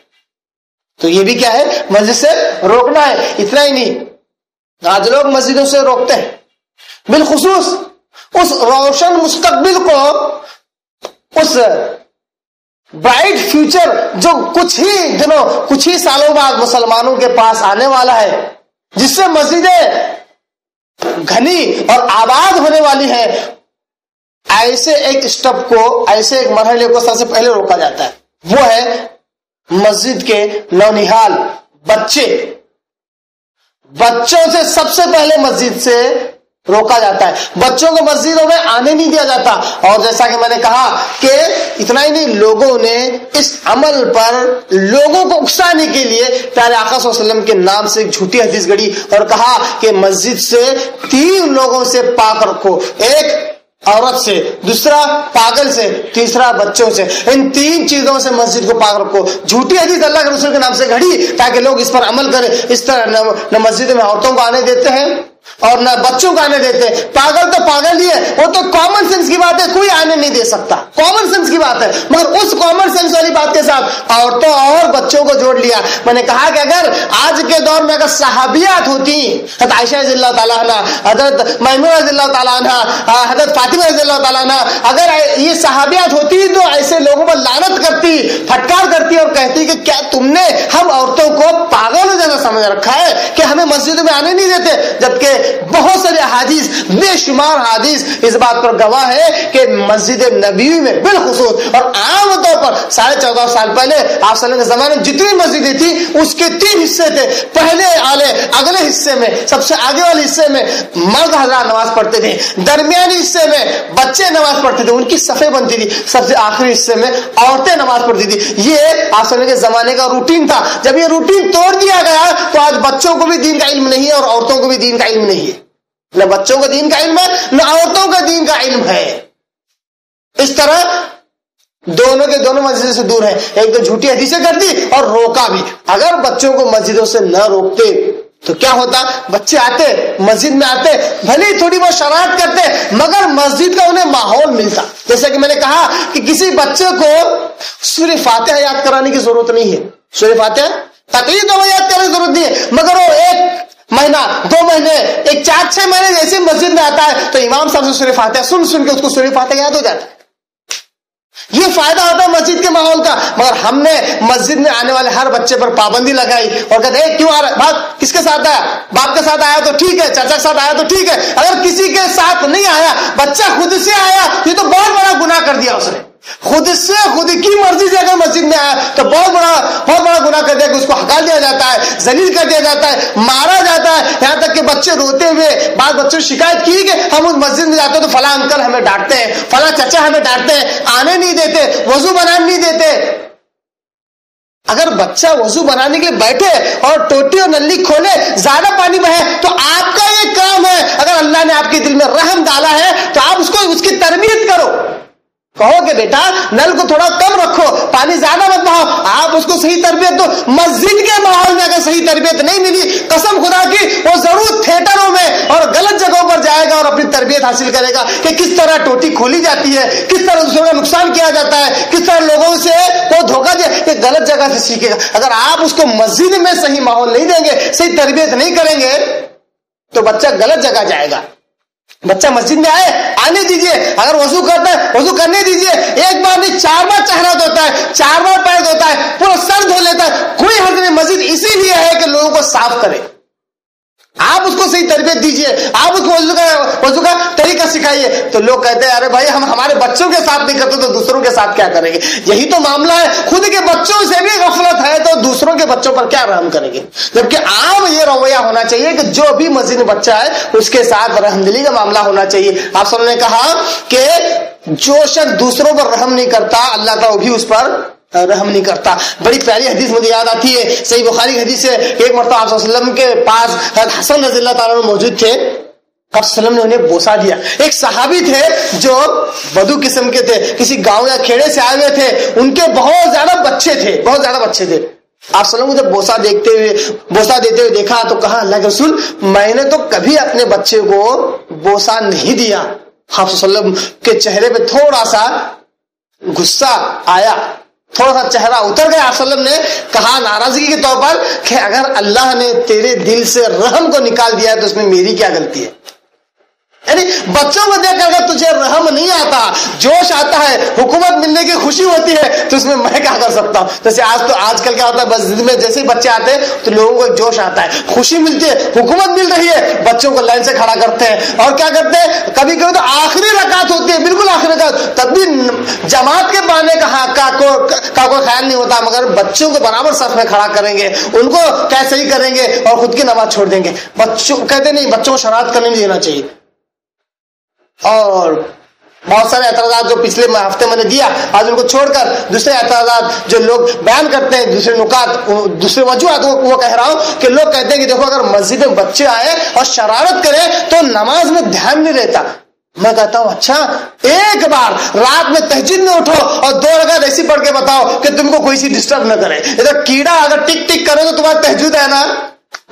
تو یہ بھی کیا ہے؟ مسجد سے روکنا ہے۔ اتنا ہی نہیں، آج لوگ مسجدوں سے روکتے ہیں، بالخصوص اس روشن مستقبل کو، اس برائٹ فیوچر جو کچھ ہی دنوں، کچھ ہی سالوں بعد مسلمانوں کے پاس آنے والا ہے، جس سے مسجدیں گھنی اور آباد ہونے والی ہیں، ایسے ایک سٹیپ کو، ایسے ایک مرحلے کو سب سے پہلے روکا جاتا ہے۔ وہ ہے مسجد کے نونہال بچے، بچوں سے سب سے پہلے مسجد سے روکا جاتا ہے، بچوں کو مسجدوں میں آنے نہیں دیا جاتا۔ اور جیسا کہ میں نے کہا کہ اتنا ہی نہیں، لوگوں نے اس عمل پر لوگوں کو اکسانے کے لیے پیارے آقا صلی اللہ علیہ وسلم کے نام سے ایک جھوٹی حدیث گڑھی اور کہا کہ مسجد سے 3 لوگوں سے پاک رکھو، ایک عورت سے، دوسرا پاگل سے، تیسرا بچوں سے، ان 3 چیزوں سے مسجد کو پاک رکھو۔ جھوٹی حدیث اللہ کے رسول کے نام سے گھڑی تاکہ لوگ اس پر عمل کریں۔ اس طرح نہ مسجد میں عورتوں کو آنے دیتے ہیں، اور نہ بچوں کو آنے دیتے. پاگل تو پاگل ہی ہے, وہ تو کامن سینس کی بات ہے, کوئی آنے نہیں دے سکتا, کامن سینس کی بات ہے. مگر اس کامن سینس والی بات کے ساتھ عورتوں اور بچوں کو جوڑ لیا. میں نے کہا کہ اگر آج کے دور میں اگر صحابیات ہوتی, حضرت عائشہ رضی اللہ تعالیٰ عنہ, حضرت میمونہ رضی اللہ تعالیٰ عنہ, حضرت فاطمہ رضی اللہ تعالیٰ عنہ, اگر یہ صحابیات ہوتی تو ایسے لوگوں پر لعنت کرتی, پھٹکار کرتی اور کہتی کہ کیا تم نے ہم عورتوں کو پاگلوں جیسا سمجھ رکھا ہے کہ ہمیں مسجد میں آنے نہیں دیتے. جبکہ بہت سارے احادیث, بے شمار حدیث اس بات پر گواہ ہے کہ مسجد نبوی میں بالخصوص اور عام طور پر 14.5 سال پہلے آپ صلی اللہ علیہ وسلم کے زمانے میں جتنی مسجدیں تھی اس کے 3 حصے تھے. پہلے اگلے حصے میں, سب سے آگے والے حصے میں مرد حضرات نماز پڑھتے تھے, درمیانی حصے میں بچے نماز پڑھتے تھے, ان کی صفیں بنتی تھی, سب سے آخری حصے میں عورتیں نماز پڑھتی تھی. یہ آپ صلی اللہ علیہ وسلم کے زمانے کا روٹین تھا. جب یہ روٹین توڑ دیا گیا تو آج بچوں کو بھی دین کا علم نہیں ہے اور عورتوں کو بھی دین کا علم نہیں ہے. نہ بچوں کا دین کا علم ہے نہ عورتوں کا دین کا علم ہے. اس طرح دونوں کے دونوں مسجد سے دور ہیں. ایک تو جھوٹی حدیثیں کر دی اور روکا بھی. اگر بچوں کو مسجدوں سے نہ روکتے تو کیا ہوتا, بچے آتے مسجد میں, آتے بھلے ہی تھوڑی بہت شرارت کرتے مگر مسجد کا انہیں ماحول ملتا. جیسے کہ میں نے کہا کہ کسی بچے کو سورہ فاتحہ یاد کرانے کی ضرورت نہیں ہے. سورہ فاتحہ تقریر تو یاد کرنے کی ضرورت نہیں ہے, مگر وہ 1 مہینہ 2 مہینے 4-6 مہینے جیسے مسجد میں آتا ہے تو امام صاحب سے سورہ فاتحہ سن کے اس کو سورہ فاتحہ یاد ہو جاتا ہے. یہ فائدہ ہوتا ہے مسجد کے ماحول کا. مگر ہم نے مسجد میں آنے والے ہر بچے پر پابندی لگائی اور کہتے ہیں کیوں آ رہا ہے, بھاگ کس کے ساتھ آیا, باپ کے ساتھ آیا تو ٹھیک ہے, چاچا کے ساتھ آیا تو ٹھیک ہے, اگر کسی کے ساتھ نہیں آیا, بچہ خود سے آیا, یہ تو بہت بڑا گناہ کر دیا اس نے. خود کی مرضی سے اگر مسجد میں آیا تو بہت بڑا گناہ کر دیا کہ اس کو ہکال دیا جاتا ہے, ذلیل کر دیا جاتا ہے, مارا جاتا ہے. یہاں تک کہ بچے روتے ہوئے بعض بچوں نے شکایت کی کہ ہم اس مسجد میں جاتے تو فلاں انکل ہمیں ڈانٹتے ہیں, فلاں چچا ہمیں ڈانٹتے ہیں, آنے نہیں دیتے, وضو بنانے نہیں دیتے. اگر بچہ وضو بنانے کے لیے بیٹھے اور ٹوٹی اور نلی کھولے, زیادہ پانی بہے تو آپ کا یہ کام ہے. اگر اللہ نے آپ کے دل میں رحم ڈالا ہے تو آپ اس کی تربیت کرو. کہو کہ بیٹا نل کو تھوڑا کم رکھو, پانی زیادہ مت بہاؤ, آپ اس کو صحیح تربیت دو. مسجد کے ماحول میں اگر صحیح تربیت نہیں ملی, قسم خدا کی وہ ضرور تھیٹروں میں اور غلط جگہوں پر جائے گا اور اپنی تربیت حاصل کرے گا کہ کس طرح ٹوٹی کھولی جاتی ہے, کس طرح دوسروں کا نقصان کیا جاتا ہے, کس طرح لوگوں سے وہ دھوکہ دے, یہ غلط جگہ سے سیکھے گا. اگر آپ اس کو مسجد میں صحیح ماحول نہیں دیں گے, صحیح تربیت نہیں کریں گے تو بچہ غلط جگہ جائے گا. بچہ مسجد میں آئے, آنے دیجئے. اگر وضو کرتا ہے وضو کرنے دیجئے. 1 بار نہیں 4 بار چہرہ دھوتا ہے, 4 بار پیر دھوتا ہے, پورا سر دھو لیتا ہے. کوئی حرج نہیں, مسجد اسی لیے ہے کہ لوگوں کو صاف کرے. آپ اس کو صحیح تربیت دیجئے, آپ اس کو وضو کا طریقہ سکھائیے. تو لوگ کہتے ہیں ارے بھائی ہم ہمارے بچوں کے ساتھ نہیں کرتے تو دوسروں کے ساتھ کیا کریں گے. یہی تو معاملہ ہے, خود کے بچوں سے بھی غفلت ہے تو دوسروں کے بچوں پر کیا رحم کریں گے. جبکہ عام یہ رویہ ہونا چاہیے کہ جو بھی مسجد میں بچہ ہے اس کے ساتھ رحم دلی کا معاملہ ہونا چاہیے. آپ سب نے کہا کہ جو شخص دوسروں پر رحم نہیں کرتا اللہ تعالیٰ بھی اس پر رحم نہیں کرتا. بڑی پیاری حدیث مجھے یاد آتی ہے, صحیح بخاری حدیث ہے. ایک مرتبہ آپ صلی اللہ علیہ وسلم کے پاس حضرت حسن رضی اللہ تعالیٰ موجود تھے. آپ صلی اللہ علیہ وسلم نے انہیں بوسا دیا. ایک صحابی تھے جو بدو قسم کے تھے, کسی گاؤں یا کھیڑے سے آئے ہوئے تھے, ان کے بہت زیادہ بچے تھے. آپ صلی اللہ علیہ وسلم کو جب بوسا دیتے ہوئے دیکھا تو کہا اللہ کے رسول میں نے تو کبھی اپنے بچے کو بوسا نہیں دیا. آپ صلی اللہ علیہ وسلم کے چہرے پہ تھوڑا سا غصہ آیا, تھوڑا سا چہرہ اتر گیا. آپ صلی اللہ علیہ وسلم نے کہا ناراضگی کے طور پر کہ اگر اللہ نے تیرے دل سے رحم کو نکال دیا ہے تو اس میں میری کیا غلطی ہے. یعنی بچوں کو دیکھ کر تجھے رحم نہیں آتا, جوش آتا ہے, حکومت ملنے کی خوشی ہوتی ہے تو اس میں میں کیا کر سکتا ہوں. جیسے آج کل کیا ہوتا ہے, مسجد میں جیسے ہی بچے آتے ہیں تو لوگوں کو ایک جوش آتا ہے, خوشی ملتی ہے, حکومت مل رہی ہے, بچوں کو لائن سے کھڑا کرتے ہیں اور کیا کرتے ہیں, کبھی کبھی تو آخری رکعت ہوتی ہے, بالکل آخری رکعت, تب بھی جماعت کے بانے کا کوئی خیال نہیں ہوتا, مگر بچوں کو برابر صف میں کھڑا کریں گے, ان کو کیسے ہی کریں گے اور خود کی نماز چھوڑ دیں گے. بچوں کہتے نہیں بچوں کو شرارت کرنے نہیں دینا چاہیے. اور بہت سارے اعتراضات جو پچھلے ہفتے میں نے دیا, آج ان کو چھوڑ کر دوسرے اعتراضات جو لوگ بیان کرتے ہیں, دوسرے نکات, دوسرے وجوہات وہ کہہ رہا ہوں کہ لوگ کہتے ہیں کہ دیکھو اگر مسجد میں بچے آئے اور شرارت کرے تو نماز میں دھیان نہیں رہتا. میں کہتا ہوں اچھا ایک بار رات میں تہجد میں اٹھو اور 2 رکعت ایسی پڑھ کے بتاؤ کہ تم کو کوئی سی ڈسٹرب نہ کرے. ادھر کیڑا اگر ٹک ٹک کرے تو تمہارا تہجد ہے نا,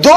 2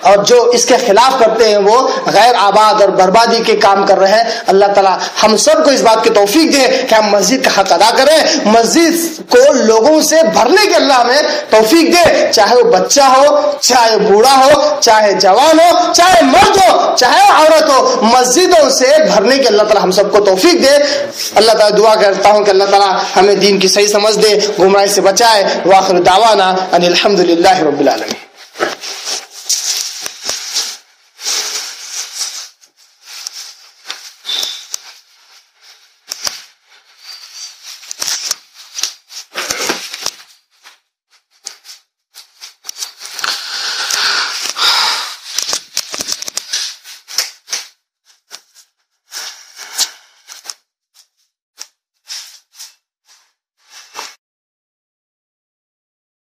اور جو اس کے خلاف کرتے ہیں وہ غیر آباد اور بربادی کے کام کر رہے ہیں. اللہ تعالیٰ ہم سب کو اس بات کی توفیق دے کہ ہم مسجد کا حق ادا کریں, مسجد کو لوگوں سے بھرنے کے اللہ ہمیں توفیق دے, چاہے وہ بچہ ہو, چاہے بوڑھا ہو, چاہے جوان ہو, چاہے مرد ہو, چاہے عورت ہو, مسجدوں سے بھرنے کے اللہ تعالیٰ ہم سب کو توفیق دے. اللہ تعالیٰ دعا کرتا ہوں کہ اللہ تعالیٰ ہمیں دین کی صحیح سمجھ دے, گمراہی سے بچائے. وآخر دعوانا ان الحمد للہ رب العالمین.